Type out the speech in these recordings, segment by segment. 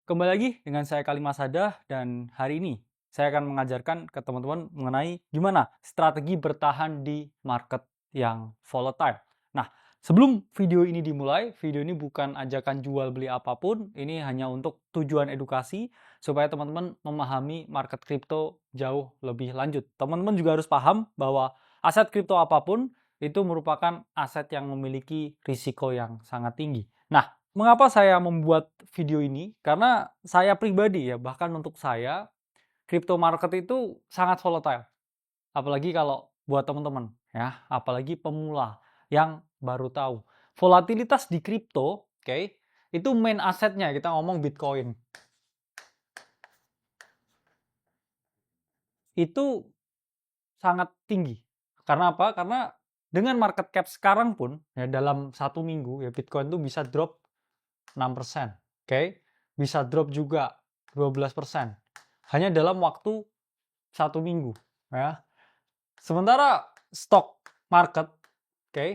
Kembali lagi dengan saya Kalimas Sadah dan hari ini saya akan mengajarkan ke teman-teman mengenai gimana strategi bertahan di market yang volatile. Nah, sebelum video ini dimulai, video ini bukan ajakan jual beli apapun, ini hanya untuk tujuan edukasi supaya teman-teman memahami market kripto jauh lebih lanjut. Teman-teman juga harus paham bahwa aset kripto apapun itu merupakan aset yang memiliki risiko yang sangat tinggi. Nah, mengapa saya membuat video ini? Karena saya pribadi ya, bahkan untuk saya, crypto market itu sangat volatile. Apalagi kalau buat teman-teman ya, apalagi pemula yang baru tahu. Volatilitas di kripto, oke, itu main asetnya kita ngomong Bitcoin. Itu sangat tinggi. Karena apa? Karena dengan market cap sekarang pun ya dalam satu minggu ya Bitcoin itu bisa drop 6%, oke? Bisa drop juga 12%. Hanya dalam waktu satu minggu, ya. Sementara stock market, oke,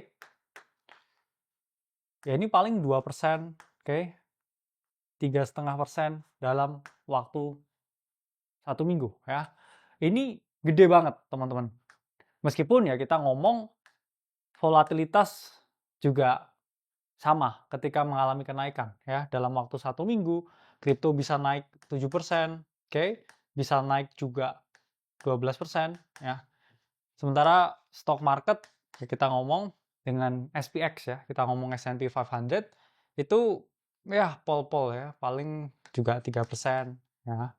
ya ini paling 2%, oke, 3,5% dalam waktu satu minggu, ya. Ini gede banget, teman-teman. Meskipun ya kita ngomong volatilitas juga sama ketika mengalami kenaikan ya dalam waktu satu minggu kripto bisa naik 7%, oke, bisa naik juga 12% ya. Sementara stock market ya kita ngomong dengan SPX ya, kita ngomong S&P 500 itu ya pol-pol ya, paling juga 3% ya.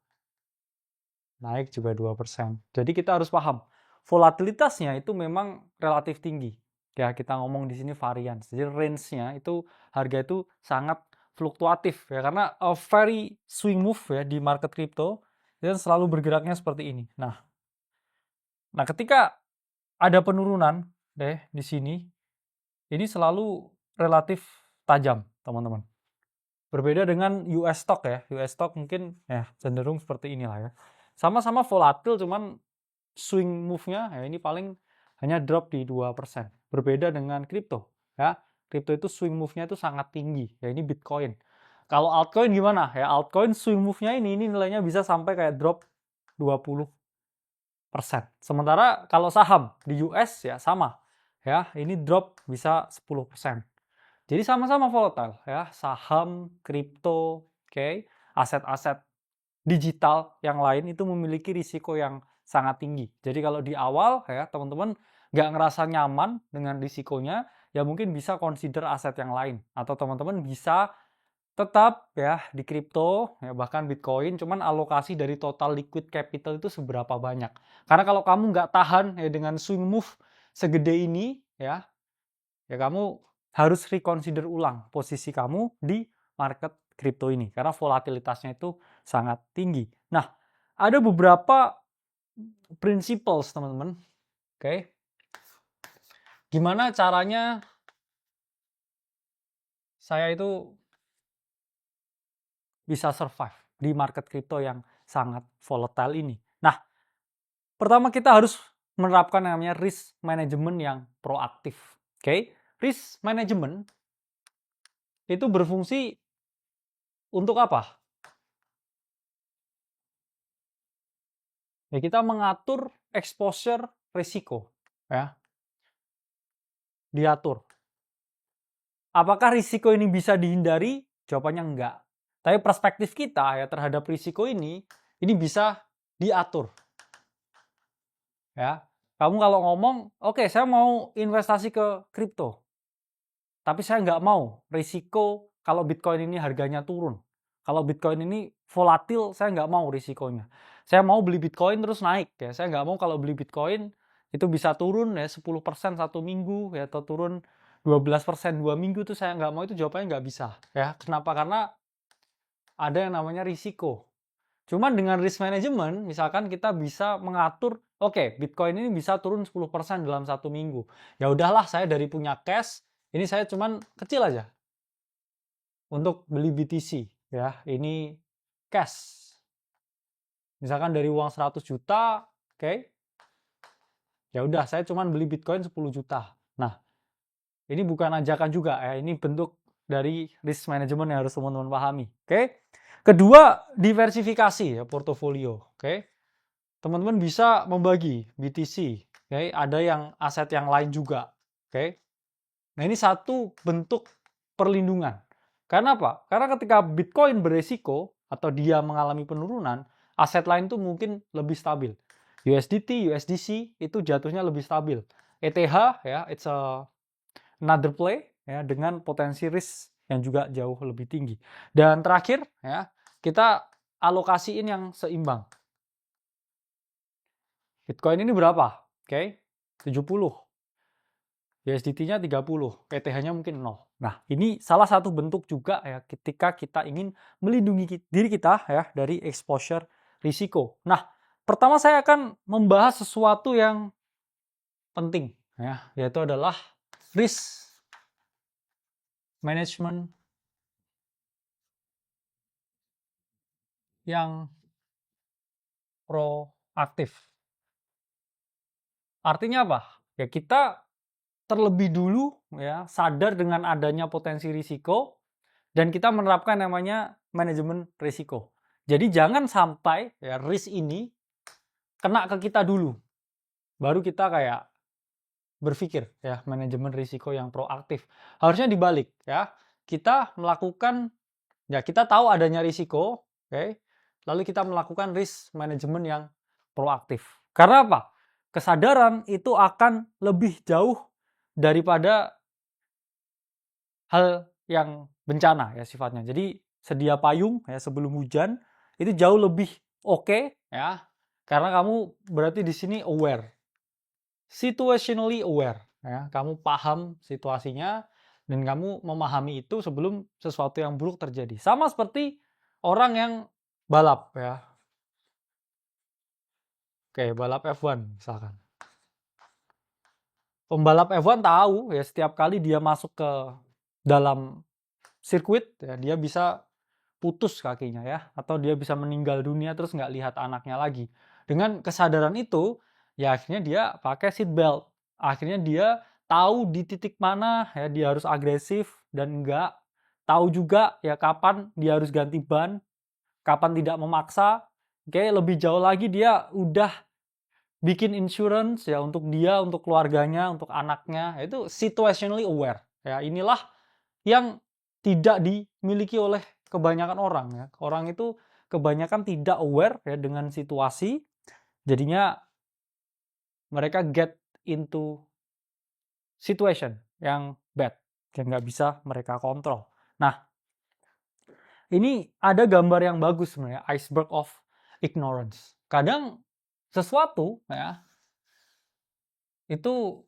Naik juga 2%. Jadi kita harus paham, volatilitasnya itu memang relatif tinggi. Ya, kita ngomong di sini variance. Jadi range-nya itu harga itu sangat fluktuatif ya karena a very swing move ya di market crypto dan selalu bergeraknya seperti ini. Nah, ketika ada penurunan deh di sini, ini selalu relatif tajam, teman-teman. Berbeda dengan US stock ya. US stock mungkin ya cenderung seperti inilah ya. Sama-sama volatil cuman swing move-nya ya ini paling hanya drop di 2%. Berbeda dengan kripto ya. Kripto itu swing move-nya itu sangat tinggi. Ya ini Bitcoin. Kalau altcoin gimana? Ya altcoin swing move-nya ini nilainya bisa sampai kayak drop 20%. Sementara kalau saham di US ya sama. Ya, ini drop bisa 10%. Jadi sama-sama volatile ya, saham, kripto, oke, aset-aset digital yang lain itu memiliki risiko yang sangat tinggi. Jadi kalau di awal ya teman-teman nggak ngerasa nyaman dengan risikonya, ya mungkin bisa consider aset yang lain. Atau teman-teman bisa tetap ya di kripto, ya bahkan Bitcoin, cuman alokasi dari total liquid capital itu seberapa banyak. Karena kalau kamu nggak tahan ya dengan swing move segede ini, ya kamu harus reconsider ulang posisi kamu di market kripto ini karena volatilitasnya itu sangat tinggi. Nah, ada beberapa principles teman-teman. Oke. Gimana caranya saya itu bisa survive di market kripto yang sangat volatile ini. Nah, pertama kita harus menerapkan yang namanya risk management yang proaktif. Oke. Risk management itu berfungsi untuk apa? Ya kita mengatur exposure risiko ya, diatur. Apakah risiko ini bisa dihindari? Jawabannya enggak. Tapi perspektif kita ya terhadap risiko ini bisa diatur. Ya, kamu kalau ngomong, oke, saya mau investasi ke kripto, tapi saya nggak mau risiko kalau Bitcoin ini harganya turun. Kalau Bitcoin ini volatil, saya nggak mau risikonya. Saya mau beli Bitcoin terus naik ya. Saya nggak mau kalau beli Bitcoin itu bisa turun ya 10% satu minggu ya atau turun 12% 2 minggu tuh saya nggak mau, itu jawabannya nggak bisa ya. Kenapa? Karena ada yang namanya risiko. Cuman dengan risk management, misalkan kita bisa mengatur, oke, Bitcoin ini bisa turun 10% dalam satu minggu. Ya udahlah, saya dari punya cash, ini saya cuman kecil aja untuk beli BTC ya. Ini cash. Misalkan dari uang 100 juta, oke. Ya udah, saya cuman beli Bitcoin 10 juta. Nah, ini bukan ajakan juga ya, ini bentuk dari risk management yang harus teman-teman pahami. Oke. Kedua, diversifikasi ya portofolio. Oke. Teman-teman bisa membagi BTC. Oke. Ada yang aset yang lain juga. Oke. Nah, ini satu bentuk perlindungan. Karena apa? Karena ketika Bitcoin beresiko atau dia mengalami penurunan, aset lain tuh mungkin lebih stabil. USDT, USDC itu jatuhnya lebih stabil. ETH ya, it's another play ya dengan potensi risk yang juga jauh lebih tinggi. Dan terakhir ya, kita alokasiin yang seimbang. Bitcoin ini berapa? Oke, 70. USDT-nya 30, ETH-nya mungkin 0. Nah, ini salah satu bentuk juga ya ketika kita ingin melindungi diri kita ya dari exposure risiko. Nah, pertama saya akan membahas sesuatu yang penting ya, yaitu adalah risk management yang proaktif. Artinya apa? Ya kita terlebih dulu ya sadar dengan adanya potensi risiko dan kita menerapkan namanya manajemen risiko. Jadi jangan sampai ya risk ini kena ke kita dulu. Baru kita kayak berpikir ya manajemen risiko yang proaktif. Harusnya dibalik ya. Kita melakukan ya kita tahu adanya risiko, oke. Lalu kita melakukan risk management yang proaktif. Karena apa? Kesadaran itu akan lebih jauh daripada hal yang bencana ya sifatnya. Jadi sedia payung ya sebelum hujan itu jauh lebih oke ya. Karena kamu berarti di sini aware. Situationally aware ya. Kamu paham situasinya dan kamu memahami itu sebelum sesuatu yang buruk terjadi. Sama seperti orang yang balap ya. Oke, balap F1 misalkan. Pembalap F1 tahu ya setiap kali dia masuk ke dalam sirkuit ya dia bisa putus kakinya ya atau dia bisa meninggal dunia terus nggak lihat anaknya lagi. Dengan kesadaran itu ya akhirnya dia pakai seat belt. Akhirnya dia tahu di titik mana ya dia harus agresif dan enggak. Tahu juga ya kapan dia harus ganti ban, kapan tidak memaksa. Oke, lebih jauh lagi dia udah bikin insurance ya untuk dia, untuk keluarganya, untuk anaknya. Itu situationally aware. Ya, inilah yang tidak dimiliki oleh kebanyakan orang ya. Orang itu kebanyakan tidak aware ya dengan situasi. Jadinya mereka get into situation yang bad yang nggak bisa mereka kontrol. Nah, ini ada gambar yang bagus sebenarnya, iceberg of ignorance. Kadang sesuatu ya itu,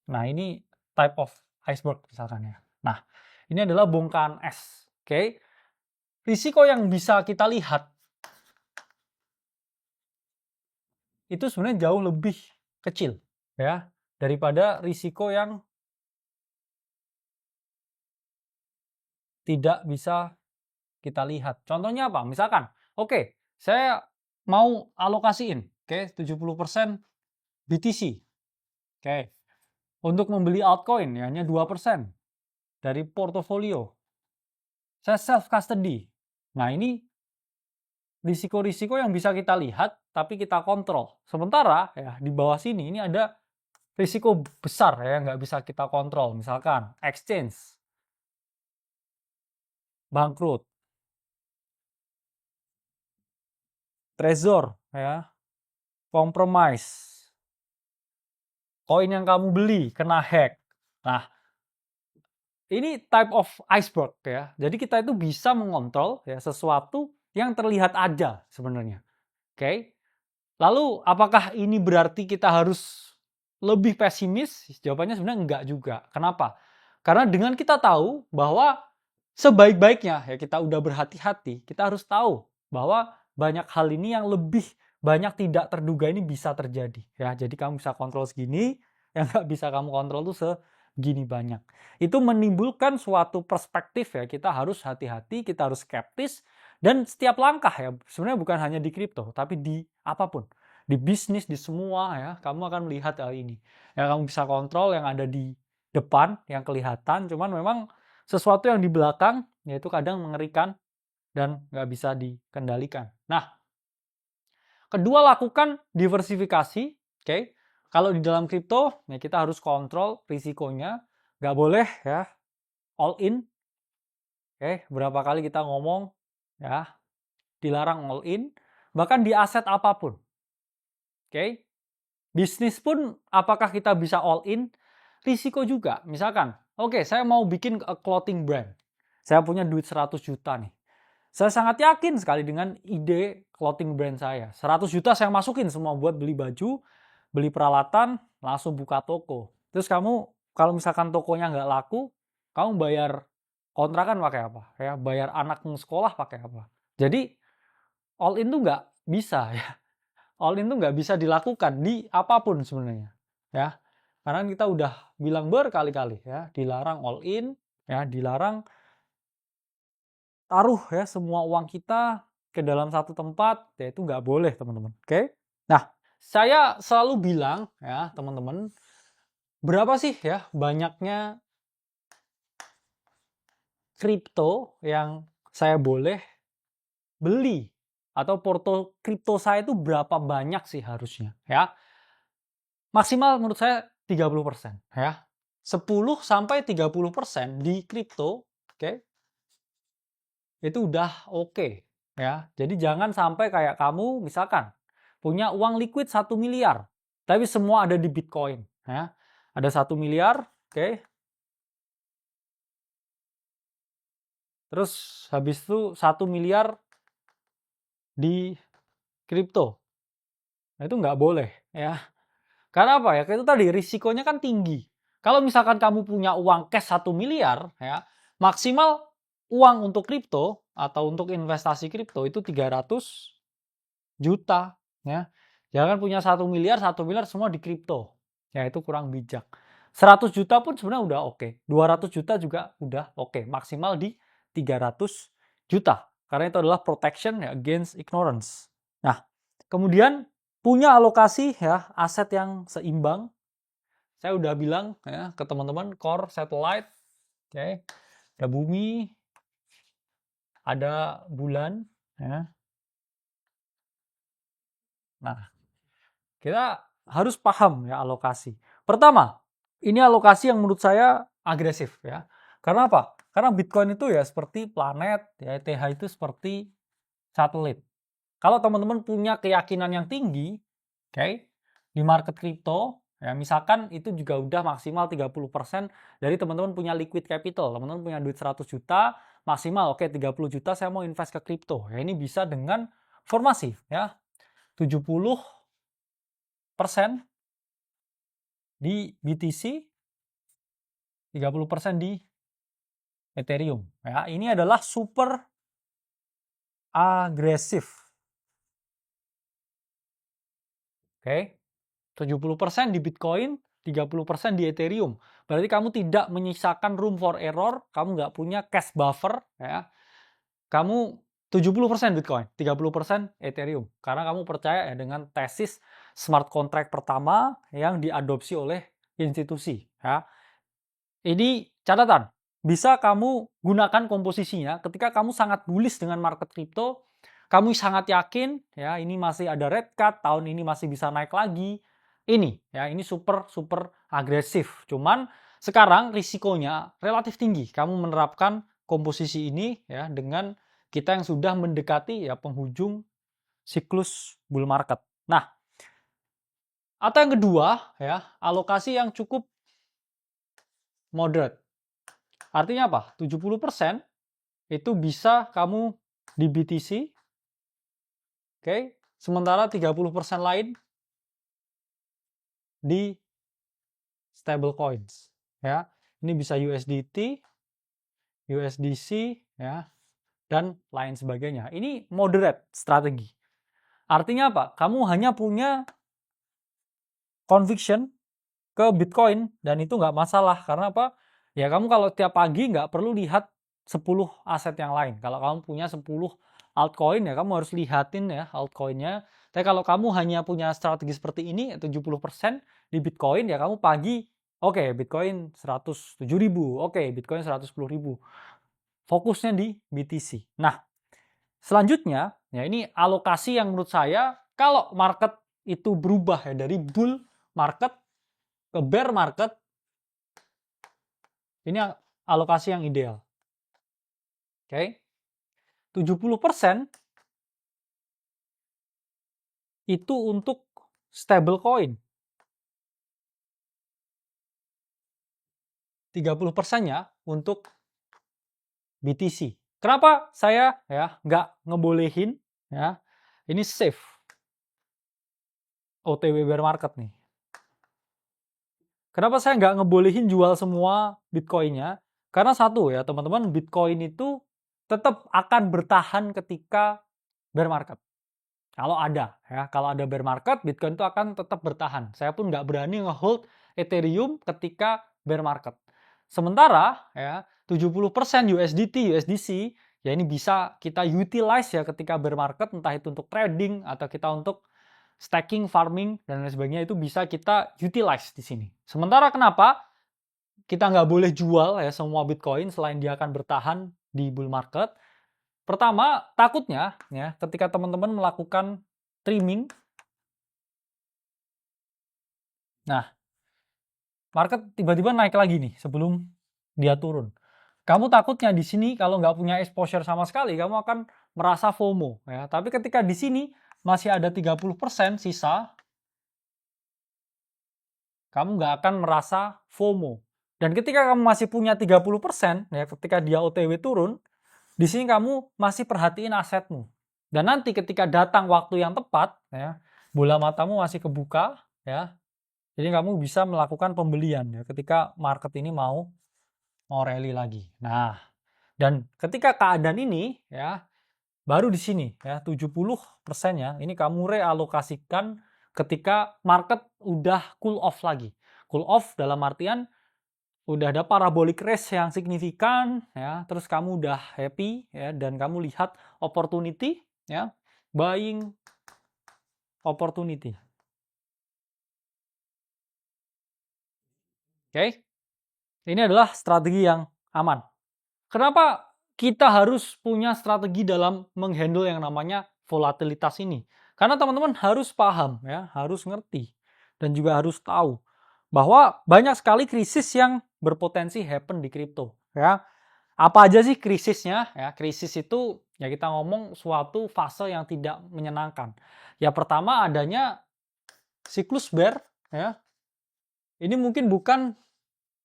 nah ini type of iceberg misalkan ya. Nah, ini adalah bongkahan es. Oke. Risiko yang bisa kita lihat itu sebenarnya jauh lebih kecil ya daripada risiko yang tidak bisa kita lihat. Contohnya apa? Misalkan, oke, saya mau alokasiin, 70% BTC. Oke. Untuk membeli altcoin ya hanya 2% dari portofolio. Saya self custody. Nah, ini risiko-risiko yang bisa kita lihat tapi kita kontrol. Sementara ya di bawah sini ini ada risiko besar ya nggak bisa kita kontrol. Misalkan exchange bangkrut, trezor ya, compromise, koin yang kamu beli kena hack. Nah, ini type of iceberg ya. Jadi kita itu bisa mengontrol ya sesuatu yang terlihat aja sebenarnya. Oke. Lalu apakah ini berarti kita harus lebih pesimis? Jawabannya sebenarnya enggak juga. Kenapa? Karena dengan kita tahu bahwa sebaik-baiknya ya kita udah berhati-hati, kita harus tahu bahwa banyak hal ini yang lebih banyak tidak terduga ini bisa terjadi ya. Jadi kamu bisa kontrol segini, yang nggak bisa kamu kontrol tuh segini banyak. Itu menimbulkan suatu perspektif ya, kita harus hati-hati, kita harus skeptis dan setiap langkah ya sebenarnya bukan hanya di kripto tapi di apapun. Di bisnis, di semua ya, kamu akan melihat hal ini. Yang kamu bisa kontrol yang ada di depan yang kelihatan, cuman memang sesuatu yang di belakang yaitu kadang mengerikan dan nggak bisa dikendalikan. Nah, kedua, lakukan diversifikasi. Oke. Kalau di dalam kripto, ya kita harus kontrol risikonya. Nggak boleh ya all in. Oke, berapa kali kita ngomong ya, dilarang all in. Bahkan di aset apapun. Oke. Bisnis pun apakah kita bisa all in? Risiko juga. Misalkan, oke, saya mau bikin clothing brand. Saya punya duit 100 juta nih. Saya sangat yakin sekali dengan ide clothing brand saya. 100 juta saya masukin semua buat beli baju, beli peralatan, langsung buka toko. Terus kamu, kalau misalkan tokonya nggak laku, kamu bayar kontrakan pakai apa? Ya, bayar anakmu sekolah pakai apa? Jadi, all in tuh nggak bisa ya. All in tuh nggak bisa dilakukan di apapun sebenarnya. Ya, karena kita udah bilang berkali-kali ya, dilarang all in, ya, dilarang taruh ya semua uang kita ke dalam satu tempat, ya itu nggak boleh teman-teman. Oke? Nah, saya selalu bilang ya teman-teman, berapa sih ya banyaknya kripto yang saya boleh beli? Atau porto kripto saya itu berapa banyak sih harusnya ya? Maksimal menurut saya 30% ya. 10-30% di kripto, oke, itu udah oke ya. Jadi jangan sampai kayak kamu misalkan punya uang liquid 1 miliar, tapi semua ada di Bitcoin ya. Ada 1 miliar, oke. Terus habis itu 1 miliar di kripto. Nah, itu nggak boleh ya. Karena apa ya? Itu tadi risikonya kan tinggi. Kalau misalkan kamu punya uang cash 1 miliar ya, maksimal uang untuk kripto atau untuk investasi kripto itu 300 juta ya. Jangan punya 1 miliar, 1 miliar semua di kripto. Ya itu kurang bijak. 100 juta pun sebenarnya udah oke. 200 juta juga udah oke. Maksimal di 300 juta. Karena itu adalah protection ya, against ignorance. Nah, kemudian punya alokasi ya aset yang seimbang. Saya udah bilang ya ke teman-teman, core satellite, oke. Ada bumi, ada bulan ya. Nah, kita harus paham ya alokasi. Pertama, ini alokasi yang menurut saya agresif ya. Karena apa? Karena Bitcoin itu ya seperti planet, ya ETH itu seperti satelit. Kalau teman-teman punya keyakinan yang tinggi, oke, di market kripto, ya misalkan itu juga udah maksimal 30% dari teman-teman punya liquid capital. Teman-teman punya duit 100 juta, maksimal oke 30 juta saya mau invest ke kripto. Ya ini bisa dengan formasi ya. 70% di BTC, 30% di Ethereum. Ya, ini adalah super agresif. Oke. 70% di Bitcoin, 30% di Ethereum. Berarti kamu tidak menyisakan room for error, kamu nggak punya cash buffer, ya. Kamu 70% Bitcoin, 30% Ethereum. Karena kamu percaya ya dengan tesis smart contract pertama yang diadopsi oleh institusi. Ya. Ini catatan, bisa kamu gunakan komposisinya ketika kamu sangat bullish dengan market crypto, kamu sangat yakin ya ini masih ada red cut, tahun ini masih bisa naik lagi. Ini ya, ini super agresif. Cuman sekarang risikonya relatif tinggi. Kamu menerapkan komposisi ini ya dengan kita yang sudah mendekati ya penghujung siklus bull market. Nah, atau yang kedua ya, alokasi yang cukup moderate. Artinya apa? 70% itu bisa kamu di BTC, oke? Sementara 30% lain di stable coins, ya. Ini bisa USDT, USDC, ya, dan lain sebagainya. Ini moderate strategi. Artinya apa? Kamu hanya punya conviction ke Bitcoin dan itu nggak masalah. Karena apa? Ya kamu kalau tiap pagi nggak perlu lihat 10 aset yang lain. Kalau kamu punya 10 altcoin ya kamu harus lihatin ya altcoinnya. Tapi kalau kamu hanya punya strategi seperti ini 70% di Bitcoin ya kamu pagi Oke, Bitcoin 107.000. Oke, Bitcoin 110.000. Fokusnya di BTC. Nah, selanjutnya, ya ini alokasi yang menurut saya kalau market itu berubah ya dari bull market ke bear market, ini alokasi yang ideal. Oke. 70% itu untuk stable coin. 30%-nya untuk BTC. Kenapa saya ya nggak ngebolehin ya ini safe OTW bear market nih? Kenapa saya nggak ngebolehin jual semua Bitcoin-nya? Karena satu ya teman-teman, Bitcoin itu tetap akan bertahan ketika bear market. Kalau ada bear market, Bitcoin itu akan tetap bertahan. Saya pun nggak berani ngehold Ethereum ketika bear market. Sementara ya 70% USDT, USDC ya ini bisa kita utilize ya ketika bear market, entah itu untuk trading atau kita untuk staking, farming dan lain sebagainya, itu bisa kita utilize di sini. Sementara kenapa kita nggak boleh jual ya semua Bitcoin selain dia akan bertahan di bull market? Pertama, takutnya ya ketika teman-teman melakukan trimming, nah market tiba-tiba naik lagi nih sebelum dia turun. Kamu takutnya di sini kalau nggak punya exposure sama sekali, kamu akan merasa FOMO ya. Tapi ketika di sini masih ada 30% sisa, kamu nggak akan merasa FOMO. Dan ketika kamu masih punya 30%, ya ketika dia OTW turun, di sini kamu masih perhatiin asetmu. Dan nanti ketika datang waktu yang tepat, ya, bola matamu masih kebuka, ya, jadi kamu bisa melakukan pembelian ya ketika market ini mau rally lagi. Nah, dan ketika keadaan ini, ya, baru di sini ya 70%-nya ini kamu realokasikan ketika market udah cool off lagi. Cool off dalam artian udah ada parabolic race yang signifikan ya, terus kamu udah happy ya dan kamu lihat opportunity ya, buying opportunity. Oke. Ini adalah strategi yang aman. Kenapa kita harus punya strategi dalam menghandle yang namanya volatilitas ini? Karena teman-teman harus paham ya, harus ngerti dan juga harus tahu bahwa banyak sekali krisis yang berpotensi happen di kripto ya. Apa aja sih krisisnya? Ya, krisis itu ya kita ngomong suatu fase yang tidak menyenangkan. Ya pertama adanya siklus bear ya. Ini mungkin bukan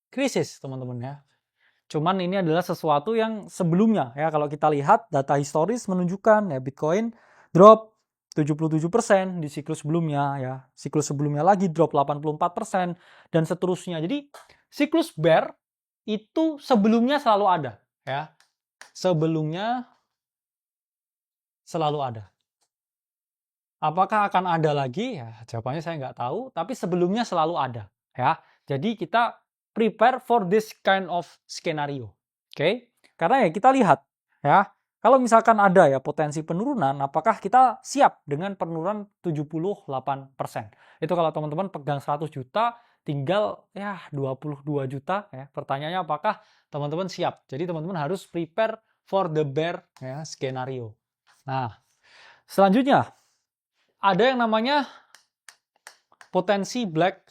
krisis, teman-teman ya. Cuman ini adalah sesuatu yang sebelumnya ya, kalau kita lihat data historis menunjukkan ya Bitcoin drop 77% di siklus sebelumnya ya. Siklus sebelumnya lagi drop 84% dan seterusnya. Jadi siklus bear itu sebelumnya selalu ada ya. Sebelumnya selalu ada. Apakah akan ada lagi? Ya, jawabannya saya nggak tahu, tapi sebelumnya selalu ada ya. Jadi kita prepare for this kind of scenario. Oke? Karena ya kita lihat ya, kalau misalkan ada ya potensi penurunan, apakah kita siap dengan penurunan 78%? Itu kalau teman-teman pegang 100 juta, tinggal ya 22 juta ya. Pertanyaannya apakah teman-teman siap? Jadi teman-teman harus prepare for the bear ya skenario. Nah, selanjutnya ada yang namanya potensi black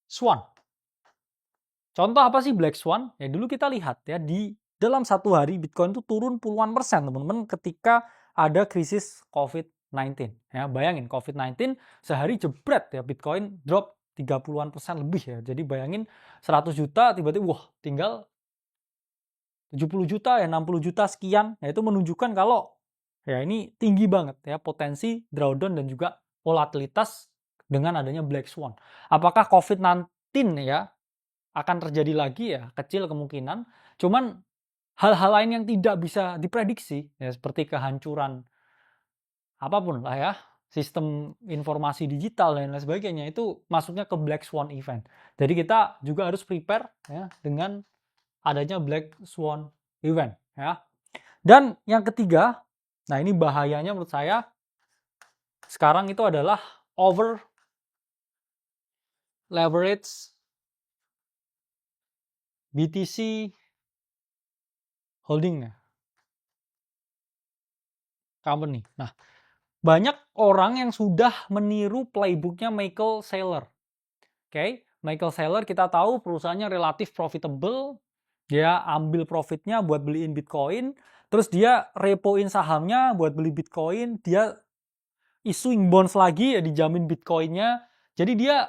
swan. Contoh apa sih black swan? Ya dulu kita lihat ya di dalam satu hari Bitcoin itu turun puluhan persen teman-teman ketika ada krisis COVID-19. Ya, bayangin COVID-19 sehari jebret ya Bitcoin drop 30-an persen lebih ya. Jadi bayangin 100 juta tiba-tiba wah tinggal 70 juta ya 60 juta sekian. Ya itu menunjukkan kalau ya ini tinggi banget ya potensi drawdown dan juga volatilitas dengan adanya black swan. Apakah COVID-19 ya akan terjadi lagi? Ya kecil kemungkinan. Cuman hal-hal lain yang tidak bisa diprediksi ya seperti kehancuran apapun lah ya, sistem informasi digital dan lain sebagainya, itu masuknya ke black swan event. Jadi kita juga harus prepare ya dengan adanya black swan event ya. Dan yang ketiga, nah ini bahayanya menurut saya sekarang itu adalah over leverage BTC Holding Company. Nah, banyak orang yang sudah meniru playbooknya Michael Saylor. Oke, Michael Saylor kita tahu perusahaannya relatif profitable. Dia ambil profitnya buat beliin Bitcoin, terus dia repoin sahamnya buat beli Bitcoin, dia issuing bonds lagi ya dijamin Bitcoinnya. Jadi dia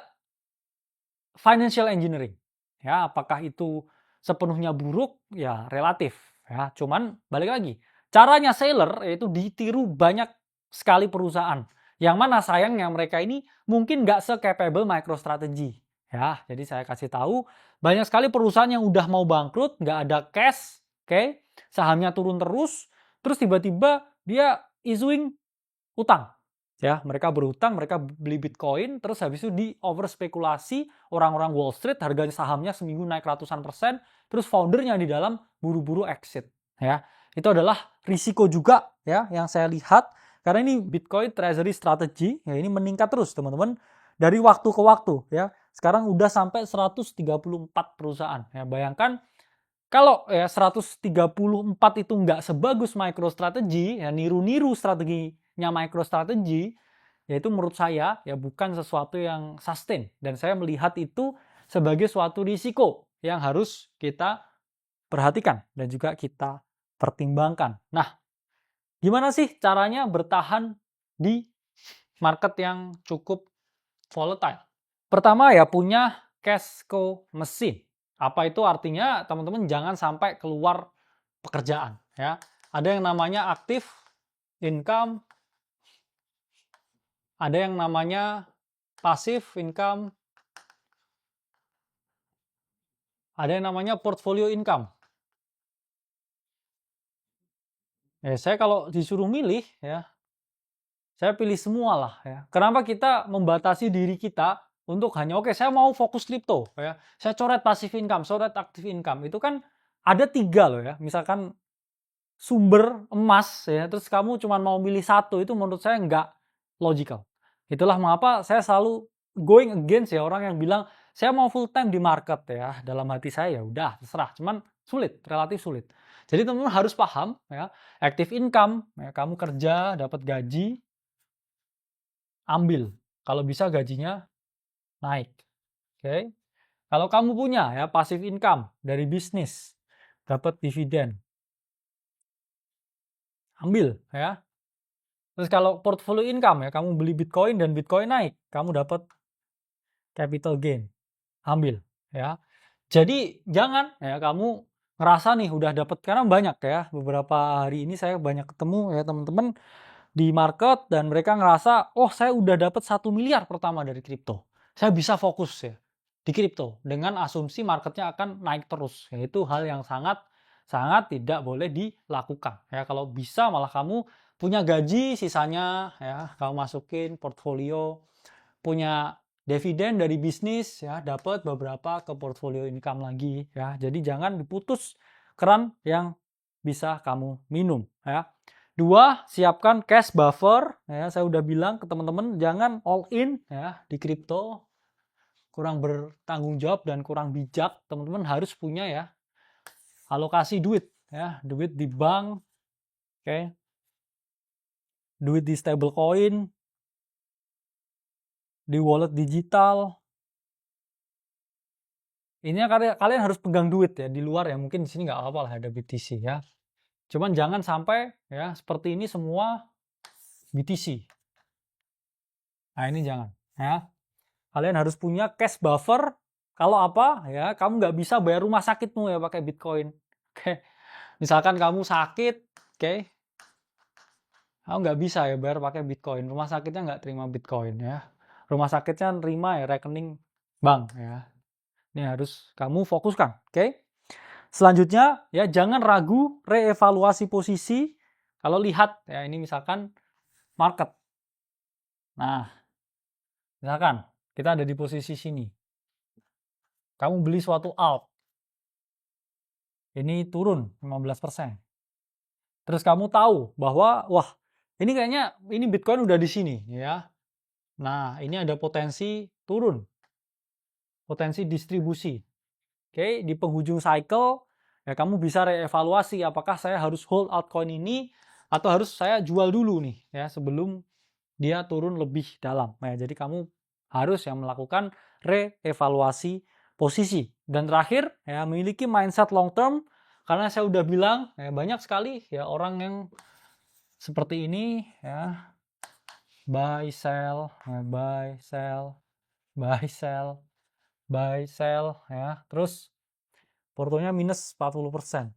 financial engineering. Ya, apakah itu sepenuhnya buruk? Ya, relatif. Ya, cuman balik lagi. Caranya Saylor yaitu ditiru banyak sekali perusahaan. Yang mana sayangnya mereka ini mungkin nggak se-capable MicroStrategy. Ya, jadi saya kasih tahu banyak sekali perusahaan yang udah mau bangkrut, nggak ada cash, oke, sahamnya turun terus tiba-tiba dia issuing utang. Ya, mereka berhutang, mereka beli Bitcoin, terus habis itu di over spekulasi orang-orang Wall Street, harga sahamnya seminggu naik ratusan persen, terus foundernya di dalam buru-buru exit. Ya, itu adalah risiko juga ya yang saya lihat karena ini Bitcoin Treasury Strategy ya ini meningkat terus teman-teman dari waktu ke waktu ya. Sekarang udah sampai 134 perusahaan. Ya, bayangkan kalau ya 134 itu nggak sebagus MicroStrategy, ya niru-niru strateginya MicroStrategy, ya itu menurut saya ya bukan sesuatu yang sustain. Dan saya melihat itu sebagai suatu risiko yang harus kita perhatikan dan juga kita pertimbangkan. Nah, gimana sih caranya bertahan di market yang cukup volatile? Pertama ya punya cash cow mesin. Apa itu artinya? Teman-teman jangan sampai keluar pekerjaan ya. Ada yang namanya active income, ada yang namanya passive income, ada yang namanya portfolio income. Ya, saya kalau disuruh milih ya, saya pilih semua lah ya. Kenapa kita membatasi diri kita untuk hanya oke, saya mau fokus kripto ya. Saya coret passive income, coret active income. Itu kan ada 3 loh ya. Misalkan sumber emas ya, terus kamu cuma mau milih satu, itu menurut saya nggak logical. Itulah mengapa saya selalu going against ya orang yang bilang saya mau full time di market ya. Dalam hati saya ya udah terserah, cuman sulit, relatif sulit. Jadi teman-teman harus paham ya, active income ya, kamu kerja dapat gaji, ambil. Kalau bisa gajinya naik. Oke. Kalau kamu punya ya passive income dari bisnis, dapat dividen, ambil ya. Terus kalau portfolio income ya, kamu beli Bitcoin dan Bitcoin naik, kamu dapat capital gain, ambil ya. Jadi jangan ya kamu ngerasa nih udah dapat, karena banyak ya beberapa hari ini saya banyak ketemu ya teman-teman di market dan mereka ngerasa oh saya udah dapat 1 miliar pertama dari kripto. Saya bisa fokus ya di kripto dengan asumsi marketnya akan naik terus. Ya, itu hal yang sangat sangat tidak boleh dilakukan. Ya, kalau bisa malah kamu punya gaji sisanya ya kamu masukin portfolio, punya dividen dari bisnis ya dapat beberapa ke portfolio income lagi ya. Jadi jangan diputus keran yang bisa kamu minum ya. 2, siapkan cash buffer ya. Saya udah bilang ke teman-teman jangan all in ya di kripto. Kurang bertanggung jawab dan kurang bijak. Teman-teman harus punya ya alokasi duit ya, duit di bank, oke. Duit di stablecoin, di wallet digital. Ini kalian harus pegang duit ya di luar ya. Mungkin di sini nggak apa-apa lah ada BTC ya. Cuman jangan sampai ya seperti ini semua BTC. Nah ini jangan ya. Kalian harus punya cash buffer. Kalau apa ya, kamu nggak bisa bayar rumah sakitmu ya pakai Bitcoin. Oke, misalkan kamu sakit, oke, kamu nggak bisa ya bayar pakai Bitcoin. Rumah sakitnya nggak terima Bitcoin ya. Rumah sakitnya terima ya rekening bank ya. Ini harus kamu fokuskan, oke? Selanjutnya ya jangan ragu reevaluasi posisi kalau lihat ya ini misalkan market. Nah, misalkan kita ada di posisi sini. Kamu beli suatu alt. Ini turun 15%. Terus kamu tahu bahwa wah, ini kayaknya ini Bitcoin udah di sini ya. Nah, ini ada potensi turun. Potensi distribusi. Oke, di penghujung cycle ya kamu bisa reevaluasi apakah saya harus hold altcoin ini atau harus saya jual dulu nih ya sebelum dia turun lebih dalam. Nah, jadi kamu harus yang melakukan reevaluasi posisi. Dan terakhir ya memiliki mindset long term, karena saya udah bilang ya, banyak sekali ya orang yang seperti ini ya, buy sell, buy sell, buy sell, buy sell ya. Terus portonya minus 40%.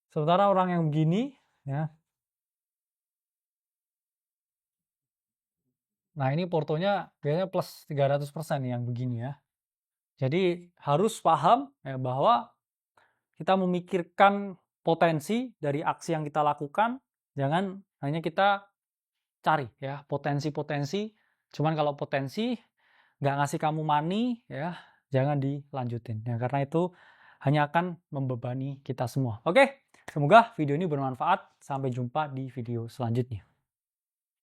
Sementara orang yang begini ya, nah ini portonya biasanya plus 300% yang begini ya. Jadi harus paham ya, bahwa kita memikirkan potensi dari aksi yang kita lakukan, jangan hanya kita cari ya potensi-potensi, cuman kalau potensi nggak ngasih kamu money ya, jangan dilanjutin ya, karena itu hanya akan membebani kita semua. Oke, semoga video ini bermanfaat. Sampai jumpa di video selanjutnya.